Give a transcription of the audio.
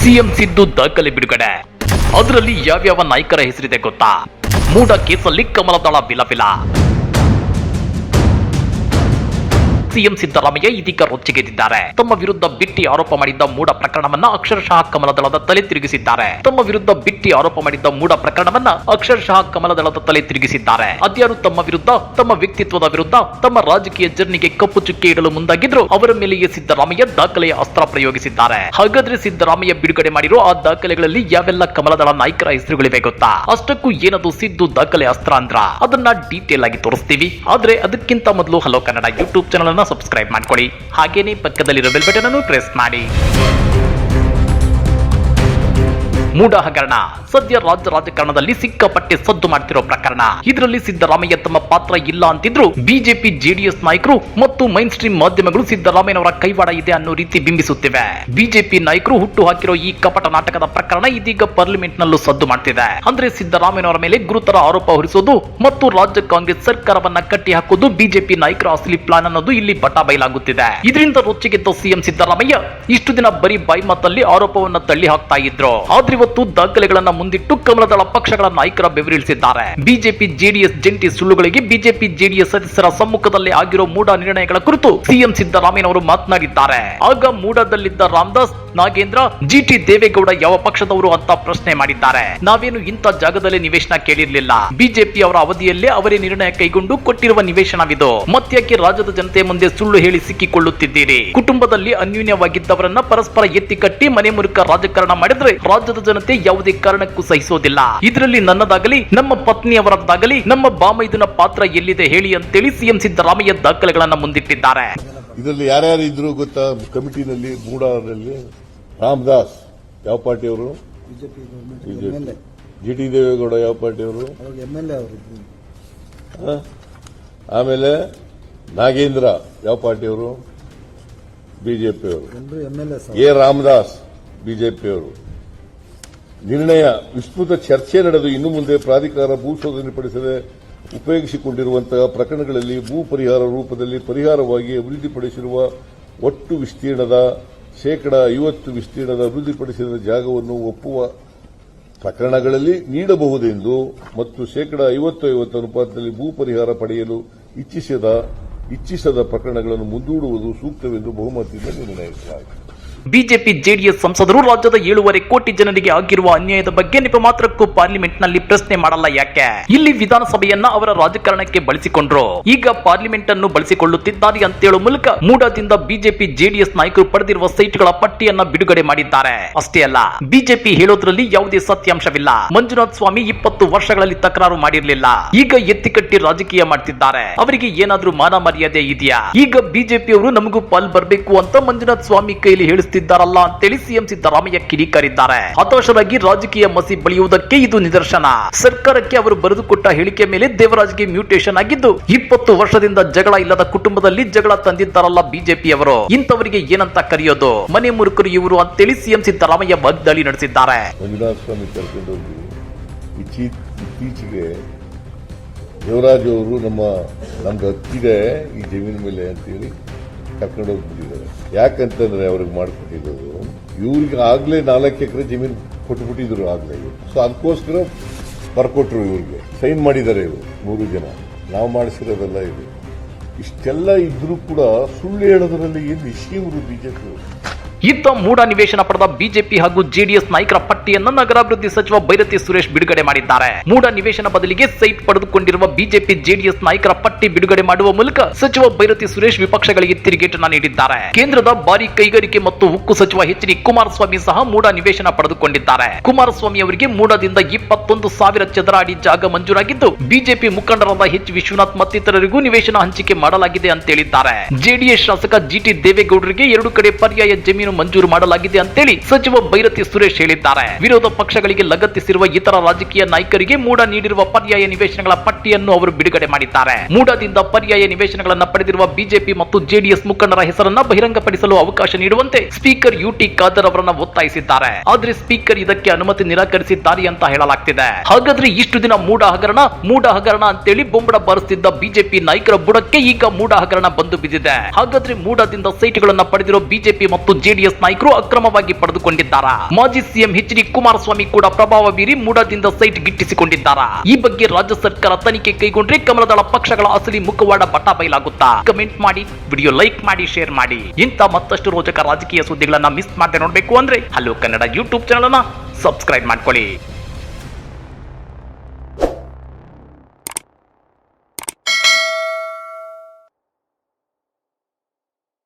CM Siddu ದಾಖಲೆ ಬಿಡುಗಡೆ. ಅದರಲ್ಲಿ ಯಾವ್ಯಾವ ನಾಯಕರ ಹೆಸರಿದೆ ಗೊತ್ತಾ? ಮೂಡ ಕೇಸಲ್ಲಿ ಕಮಲದಳ ವಿಲವಿಲ. ಸಿಎಂ ಸಿದ್ದರಾಮಯ್ಯ ಇದೀಗ ರೊಚ್ಚಿಗೆದ್ದಿದ್ದಾರೆ. ತಮ್ಮ ವಿರುದ್ಧ ಬಿಟ್ಟಿ ಆರೋಪ ಮಾಡಿದ್ದ ಮೂಡ ಪ್ರಕರಣವನ್ನ ಅಕ್ಷರಶಃ ಕಮಲದಳದ ತಲೆ ತಿರುಗಿಸಿದ್ದಾರೆ. ಅದ್ಯಾರು ತಮ್ಮ ವಿರುದ್ಧ, ತಮ್ಮ ವ್ಯಕ್ತಿತ್ವದ ವಿರುದ್ಧ, ತಮ್ಮ ರಾಜಕೀಯ ಜರ್ನಿಗೆ ಕಪ್ಪು ಚುಕ್ಕೆ ಇಡಲು ಮುಂದಾಗಿದ್ರು ಅವರ ಮೇಲೆಯೇ ಸಿದ್ದರಾಮಯ್ಯ ದಾಖಲೆಯ ಅಸ್ತ್ರ ಪ್ರಯೋಗಿಸಿದ್ದಾರೆ. ಹಾಗಾದ್ರೆ ಸಿದ್ದರಾಮಯ್ಯ ಬಿಡುಗಡೆ ಮಾಡಿರೋ ಆ ದಾಖಲೆಗಳಲ್ಲಿ ಯಾವೆಲ್ಲ ಕಮಲದಳ ನಾಯಕರ ಹೆಸರುಗಳಿವೆ ಗೊತ್ತಾ? ಅಷ್ಟಕ್ಕೂ ಏನದು ಸಿದ್ದು ದಾಖಲೆ ಅಸ್ತ್ರ ಅಂದ್ರ ಅದನ್ನ ಡೀಟೇಲ್ ಆಗಿ ತೋರಿಸ್ತೀವಿ. ಆದ್ರೆ ಅದಕ್ಕಿಂತ ಮೊದಲು hello Kannada YouTube channel subscribe ಮಾಡ್ಕೊಳ್ಳಿ. ಹಾಗೇನೇ ಪಕ್ಕದಲ್ಲಿರೋ ಬೆಲ್ ಬಟನ್ ಅನ್ನು ಪ್ರೆಸ್ ಮಾಡಿ. ಮೂಡ ಹಗರಣ ಸದ್ಯ ರಾಜ್ಯ ರಾಜಕಾರಣದಲ್ಲಿ ಸಿಕ್ಕಾಪಟ್ಟೆ ಸದ್ದು ಮಾಡ್ತಿರೋ ಪ್ರಕರಣ. ಇದರಲ್ಲಿ ಸಿದ್ದರಾಮಯ್ಯ ತಮ್ಮ ಪಾತ್ರ ಇಲ್ಲ ಅಂತಿದ್ರು ಬಿಜೆಪಿ ಜೆಡಿಎಸ್ ನಾಯಕರು ಮತ್ತು ಮೈನ್ ಸ್ಟ್ರೀಮ್ ಮಾಧ್ಯಮಗಳು ಸಿದ್ದರಾಮಯ್ಯನವರ ಕೈವಾಡ ಇದೆ ಅನ್ನೋ ರೀತಿ ಬಿಂಬಿಸುತ್ತಿವೆ. ಬಿಜೆಪಿ ನಾಯಕರು ಹುಟ್ಟು ಹಾಕಿರೋ ಈ ಕಪಟ ನಾಟಕದ ಪ್ರಕರಣ ಇದೀಗ ಪಾರ್ಲಿಮೆಂಟ್ ನಲ್ಲೂ ಸದ್ದು ಮಾಡ್ತಿದೆ. ಅಂದ್ರೆ ಸಿದ್ದರಾಮಯ್ಯನವರ ಮೇಲೆ ಗುರುತರ ಆರೋಪ ಹೊರಿಸೋದು ಮತ್ತು ರಾಜ್ಯ ಕಾಂಗ್ರೆಸ್ ಸರ್ಕಾರವನ್ನ ಕಟ್ಟಿ ಹಾಕೋದು ಬಿಜೆಪಿ ನಾಯಕರ ಅಸಲಿ ಪ್ಲಾನ್ ಅನ್ನೋದು ಇಲ್ಲಿ ಬಟಾ ಬಯಲಾಗುತ್ತಿದೆ. ಇದರಿಂದ ರೊಚ್ಚಿಗೆದ್ದ ಸಿಎಂ ಸಿದ್ದರಾಮಯ್ಯ ಇಷ್ಟು ದಿನ ಬರೀ ಬಾಯಿ ಮಾತಲ್ಲಿ ಆರೋಪವನ್ನ ತಳ್ಳಿ ಹಾಕ್ತಾ ಇದ್ರು. ಆದ್ರೆ ಇವತ್ತು ದಾಖಲೆಗಳನ್ನ ಮುಂದಿಟ್ಟು ಕಮಲದಳ ಪಕ್ಷಗಳ ನಾಯಕರ ಬೆವರಿಳಿಸಿದ್ದಾರೆ. ಬಿಜೆಪಿ ಜೆಡಿಎಸ್ ಜಂಟಿ ಸುಳ್ಳುಗಳಿಗೆ ಬಿಜೆಪಿ ಜೆಡಿಎಸ್ ಸದಸ್ಯರ ಸಮ್ಮುಖದಲ್ಲಿ ಆಗಿರೋ ಮೂಡ ನಿರ್ಣಯಗಳ ಕುರಿತು ಸಿಎಂ ಸಿದ್ದರಾಮಯ್ಯನವರು ಮಾತನಾಡಿದ್ದಾರೆ. ಆಗ ಮೂಡದಲ್ಲಿದ್ದ ರಾಮದಾಸ್, ನಾಗೇಂದ್ರ, ಜಿಟಿ ದೇವೇಗೌಡ ಯಾವ ಪಕ್ಷದವರು ಅಂತ ಪ್ರಶ್ನೆ ಮಾಡಿದ್ದಾರೆ. ನಾವೇನು ಇಂಥ ಜಾಗದಲ್ಲಿ ನಿವೇಶನ ಕೇಳಿರ್ಲಿಲ್ಲ. ಬಿಜೆಪಿ ಅವರ ಅವಧಿಯಲ್ಲೇ ಅವರೇ ನಿರ್ಣಯ ಕೈಗೊಂಡು ಕೊಟ್ಟಿರುವ ನಿವೇಶನವಿದು. ಮತ್ತ್ಯಾಕೆ ರಾಜ್ಯದ ಜನತೆ ಮುಂದೆ ಸುಳ್ಳು ಹೇಳಿ ಸಿಕ್ಕಿಕೊಳ್ಳುತ್ತಿದ್ದೀರಿ? ಕುಟುಂಬದಲ್ಲಿ ಅನ್ಯೂನ್ಯವಾಗಿದ್ದವರನ್ನ ಪರಸ್ಪರ ಎತ್ತಿ ಕಟ್ಟಿ ಮನೆ ಮುರುಕ ರಾಜಕಾರಣ ಮಾಡಿದ್ರೆ ರಾಜ್ಯದ ಜನತೆ ಯಾವುದೇ ಕಾರಣಕ್ಕೂ ಸಹಿಸೋದಿಲ್ಲ. ಇದರಲ್ಲಿ ನನ್ನದಾಗಲಿ, ನಮ್ಮ ಪತ್ನಿಯವರದ್ದಾಗಲಿ, ನಮ್ಮ ಬಾಮೈದನ ಪಾತ್ರ ಎಲ್ಲಿದೆ ಹೇಳಿ ಅಂತೇಳಿ ಸಿಎಂ ಸಿದ್ದರಾಮಯ್ಯ ದಾಖಲೆಗಳನ್ನ ಮುಂದಿಟ್ಟಿದ್ದಾರೆ. ಇದರಲ್ಲಿ ಯಾರ್ಯಾರು ಇದ್ರು ಗೊತ್ತಾ? ಕಮಿಟಿನಲ್ಲಿ ಮೂಡಾರಲ್ಲಿ ರಾಮದಾಸ್ ಯಾವ ಪಾರ್ಟಿಯವರು? ಬಿಜೆಪಿ. ಜಿಟಿ ದೇವೇಗೌಡ ಯಾವ ಪಾರ್ಟಿಯವರು? ಆಮೇಲೆ ನಾಗೇಂದ್ರ ಯಾವ ಪಾರ್ಟಿಯವರು? ಬಿಜೆಪಿಯವರು. ಎ ರಾಮದಾಸ್ ಬಿಜೆಪಿಯವರು. ನಿರ್ಣಯ ವಿಸ್ತೃತ ಚರ್ಚೆ ನಡೆದು ಇನ್ನು ಮುಂದೆ ಪ್ರಾಧಿಕಾರ ಭೂ ಶೋಧನೆ ಪಡಿಸದೆ ಉಪಯೋಗಿಸಿಕೊಂಡಿರುವಂತಹ ಪ್ರಕರಣಗಳಲ್ಲಿ ಭೂ ಪರಿಹಾರ ರೂಪದಲ್ಲಿ ಪರಿಹಾರವಾಗಿ ಅಭಿವೃದ್ಧಿಪಡಿಸಿರುವ ಒಟ್ಟು ವಿಸ್ತೀರ್ಣದ 50% ವಿಸ್ತೀರ್ಣದ ಅಭಿವೃದ್ಧಿಪಡಿಸಿದ ಜಾಗವನ್ನು ಒಪ್ಪುವ ಪ್ರಕರಣಗಳಲ್ಲಿ ನೀಡಬಹುದೆಂದು ಮತ್ತು 50-50 ಅನುಪಾತದಲ್ಲಿ ಭೂ ಪರಿಹಾರ ಪಡೆಯಲು ಇಚ್ಛಿಸದ ಪ್ರಕರಣಗಳನ್ನು ಮುಂದೂಡುವುದು ಸೂಕ್ತವೆಂದು ಬಹುಮತದಿಂದ ನಿರ್ಣಯಿಸಲಾಗಿದೆ. ಬಿಜೆಪಿ ಜೆಡಿಎಸ್ ಸಂಸದರು ರಾಜ್ಯದ 7.5 ಕೋಟಿ ಜನರಿಗೆ ಆಗಿರುವ ಅನ್ಯಾಯದ ಬಗ್ಗೆ ನೆಪ ಮಾತ್ರಕ್ಕೂ ಪಾರ್ಲಿಮೆಂಟ್ ನಲ್ಲಿ ಪ್ರಶ್ನೆ ಮಾಡಲ್ಲ ಯಾಕೆ? ಇಲ್ಲಿ ವಿಧಾನಸಭೆಯನ್ನ ಅವರ ರಾಜಕಾರಣಕ್ಕೆ ಬಳಸಿಕೊಂಡ್ರು, ಈಗ ಪಾರ್ಲಿಮೆಂಟ್ ಅನ್ನು ಬಳಸಿಕೊಳ್ಳುತ್ತಿದ್ದಾರೆ ಅಂತೇಳುವ ಮೂಲಕ ಮೂಡದಿಂದ ಬಿಜೆಪಿ ಜೆಡಿಎಸ್ ನಾಯಕರು ಪಡೆದಿರುವ ಸೈಟ್ಗಳ ಪಟ್ಟಿಯನ್ನ ಬಿಡುಗಡೆ ಮಾಡಿದ್ದಾರೆ. ಅಷ್ಟೇ ಅಲ್ಲ, ಬಿಜೆಪಿ ಹೇಳೋದ್ರಲ್ಲಿ ಯಾವುದೇ ಸತ್ಯಾಂಶವಿಲ್ಲ. ಮಂಜುನಾಥ ಸ್ವಾಮಿ 20 ವರ್ಷಗಳಲ್ಲಿ ತಕರಾರು ಮಾಡಿರಲಿಲ್ಲ, ಈಗ ಎತ್ತಿಕಟ್ಟಿ ರಾಜಕೀಯ ಮಾಡ್ತಿದ್ದಾರೆ. ಅವರಿಗೆ ಏನಾದ್ರೂ ಮಾನ ಮರ್ಯಾದೆ ಇದೆಯಾ? ಈಗ ಬಿಜೆಪಿಯವರು ನಮಗೂ ಪಾಲ್ ಬರಬೇಕು ಅಂತ ಮಂಜುನಾಥ ಸ್ವಾಮಿ ಕೈಲಿ ಹೇಳಿಸ್ತಿದ್ದಾರಲ್ಲ ಅಂತೇಳಿ ಸಿಎಂ ಸಿದ್ದರಾಮಯ್ಯ ಕಿಡಿಕಾರಿದ್ದಾರೆ. ಹತಾಶರಾಗಿ ರಾಜಕೀಯ ಮಸಿ ಬಳಿಯುವುದಕ್ಕೆ ಇದು ನಿದರ್ಶನ. ಸರ್ಕಾರಕ್ಕೆ ಅವರು ಬರೆದುಕೊಟ್ಟ ಹೇಳಿಕೆ ಮೇಲೆ ದೇವರಾಜ್ಗೆ ಮ್ಯೂಟೇಷನ್ ಆಗಿದ್ದು 20 ವರ್ಷದಿಂದ ಜಗಳ ಇಲ್ಲದ ಕುಟುಂಬದಲ್ಲಿ ಜಗಳ ತಂದಿದ್ದಾರಲ್ಲ ಬಿಜೆಪಿಯವರು. ಇಂಥವರಿಗೆ ಏನಂತ ಕರೆಯೋದು? ಮನೆ ಮುರುಕರು ಇವರು ಅಂತೇಳಿ ಸಿಎಂ ಸಿದ್ದರಾಮಯ್ಯ ವಾಗ್ದಾಳಿ ನಡೆಸಿದ್ದಾರೆ. ಮಂಜುನಾಥ ಸ್ವಾಮಿ ಕರ್ಕೊಂಡು ಹೋಗಿ ಇತ್ತೀಚೆಗೆ ದೇವರಾಜ್ ಅವರು ನಮ್ದು ಹಕ್ಕಿದೆ ಈ ಜಮೀನ್ ಮೇಲೆ ಅಂತೇಳಿ ಕರ್ಕೊಂಡು ಹೋಗ್ಬಿಟ್ಟಿದ್ದಾರೆ. ಯಾಕಂತಂದ್ರೆ ಅವ್ರಿಗೆ ಮಾಡಿಕೊಟ್ಟಿರೋದು ಇವ್ರಿಗೆ ಆಗ್ಲೇ 4 ಎಕರೆ ಜಮೀನು ಕೊಟ್ಟುಬಿಟ್ಟಿದ್ರು ಆಗ್ಲೇ. ಸೊ ಅದಕ್ಕೋಸ್ಕರ ಬರ್ಕೊಟ್ರು, ಇವ್ರಿಗೆ ಸೈನ್ ಮಾಡಿದ್ದಾರೆ ಇವರು 3 ಜನ. ನಾವು ಮಾಡಿಸಿರೋದೆಲ್ಲ ಇದು. ಇಷ್ಟೆಲ್ಲ ಇದ್ರೂ ಕೂಡ ಸುಳ್ಳು ಹೇಳೋದ್ರಲ್ಲಿ ಏನು ವಿಷಯ ಇವರು ಬಿಜೆಪಿ. ಇತ್ತ ಮೂಡ ನಿವೇಶನ ಪಡೆದ ಬಿಜೆಪಿ ಹಾಗೂ ಜೆಡಿಎಸ್ ನಾಯಕರ ಪಟ್ಟಿಯನ್ನು ನಗರಾಭಿವೃದ್ಧಿ ಸಚಿವ ಬೈರತಿ ಸುರೇಶ್ ಬಿಡುಗಡೆ ಮಾಡಿದ್ದಾರೆ. ಮೂಡ ನಿವೇಶನ ಬದಲಿಗೆ ಸೈಟ್ ಪಡೆದುಕೊಂಡಿರುವ ಬಿಜೆಪಿ ಜೆಡಿಎಸ್ ನಾಯಕರ ಪಟ್ಟಿ ಬಿಡುಗಡೆ ಮಾಡುವ ಮೂಲಕ ಸಚಿವ ಬೈರತಿ ಸುರೇಶ್ ವಿಪಕ್ಷಗಳಿಗೆ ತಿರುಗೇಟನ್ನ ನೀಡಿದ್ದಾರೆ. ಕೇಂದ್ರದ ಭಾರಿ ಕೈಗಾರಿಕೆ ಮತ್ತು ಉಕ್ಕು ಸಚಿವ ಎಚ್ ಡಿ ಕುಮಾರಸ್ವಾಮಿ ಸಹ ಮೂಡ ನಿವೇಶನ ಪಡೆದುಕೊಂಡಿದ್ದಾರೆ. ಕುಮಾರಸ್ವಾಮಿ ಅವರಿಗೆ ಮೂಡದಿಂದ 21,000 ಚದರ ಅಡಿ ಜಾಗ ಮಂಜೂರಾಗಿದ್ದು ಬಿಜೆಪಿ ಮುಖಂಡರಾದ ಎಚ್ ವಿಶ್ವನಾಥ್ ಮತ್ತಿತರರಿಗೂ ನಿವೇಶನ ಹಂಚಿಕೆ ಮಾಡಲಾಗಿದೆ ಅಂತ ಹೇಳಿದ್ದಾರೆ. ಜೆಡಿಎಸ್ ಶಾಸಕ ಜಿಟಿ ದೇವೇಗೌಡರಿಗೆ 2 ಕಡೆ ಪರ್ಯಾಯ ಜಮೀನು ಮಂಜೂರು ಮಾಡಲಾಗಿದೆ ಅಂತೇಳಿ ಸಚಿವ ಬೈರತಿ ಸುರೇಶ್ ಹೇಳಿದ್ದಾರೆ. ವಿರೋಧ ಪಕ್ಷಗಳಿಗೆ ಲಗತ್ತಿಸಿರುವ ಇತರ ರಾಜಕೀಯ ನಾಯಕರಿಗೆ ಮೂಡ ನೀಡಿರುವ ಪರ್ಯಾಯ ನಿವೇಶನಗಳ ಪಟ್ಟಿಯನ್ನು ಅವರು ಬಿಡುಗಡೆ ಮಾಡಿದ್ದಾರೆ. ಮೂಡದಿಂದ ಪರ್ಯಾಯ ನಿವೇಶನಗಳನ್ನು ಪಡೆದಿರುವ ಬಿಜೆಪಿ ಮತ್ತು ಜೆಡಿಎಸ್ ಮುಖಂಡರ ಹೆಸರನ್ನ ಬಹಿರಂಗಪಡಿಸಲು ಅವಕಾಶ ನೀಡುವಂತೆ ಸ್ಪೀಕರ್ ಯುಟಿ ಖಾದರ್ ಅವರನ್ನ ಒತ್ತಾಯಿಸಿದ್ದಾರೆ. ಆದ್ರೆ ಸ್ಪೀಕರ್ ಇದಕ್ಕೆ ಅನುಮತಿ ನಿರಾಕರಿಸಿದ್ದಾರೆ ಅಂತ ಹೇಳಲಾಗ್ತಿದೆ. ಹಾಗಾದ್ರೆ ಇಷ್ಟು ದಿನ ಮೂಡ ಹಗರಣ ಅಂತೇಳಿ ಬೊಂಬಡ ಬಾರಿಸುತ್ತಿದ್ದ ಬಿಜೆಪಿ ನಾಯಕರ ಬುಡಕ್ಕೆ ಈಗ ಮೂಡ ಹಗರಣ ಬಂದು ಬಿದ್ದಿದೆ. ಹಾಗಾದ್ರೆ ಮೂಡದಿಂದ ಸೈಟ್ಗಳನ್ನ ಪಡೆದಿರೋ ಬಿಜೆಪಿ ಮತ್ತು ಜೆಡಿಎಸ್ ಜೆಡಿಎಸ್ ನಾಯಕರು ಅಕ್ರಮವಾಗಿ ಪಡೆದುಕೊಂಡಿದ್ದಾರಾ? ಮಾಜಿ ಸಿಎಂ ಎಚ್ ಡಿ ಕುಮಾರಸ್ವಾಮಿ ಕೂಡ ಪ್ರಭಾವ ಬೀರಿ ಮೂಡಾದಿಂದ ಸೈಟ್ ಗಿಟ್ಟಿಸಿಕೊಂಡಿದ್ದಾರಾ? ಈ ಬಗ್ಗೆ ರಾಜ್ಯ ಸರ್ಕಾರ ತನಿಖೆ ಕೈಗೊಂಡ್ರೆ ಕಮಲದಳ ಪಕ್ಷಗಳ ಅಸಲಿ ಮುಖವಾಡ ಬಟ ಬಯಲಾಗುತ್ತಾ? ಕಮೆಂಟ್ ಮಾಡಿ, ವಿಡಿಯೋ ಲೈಕ್ ಮಾಡಿ, ಶೇರ್ ಮಾಡಿ. ಇಂಥ ಮತ್ತಷ್ಟು ರೋಚಕ ರಾಜಕೀಯ ಸುದ್ದಿಗಳನ್ನ ಮಿಸ್ ಮಾಡದೆ ನೋಡಬೇಕು ಅಂದ್ರೆ ಹಲೋ ಕನ್ನಡ ಯೂಟ್ಯೂಬ್ ಚಾನಲ್ ಅನ್ನ ಸಬ್ಸ್ಕ್ರೈಬ್ ಮಾಡ್ಕೊಳ್ಳಿ.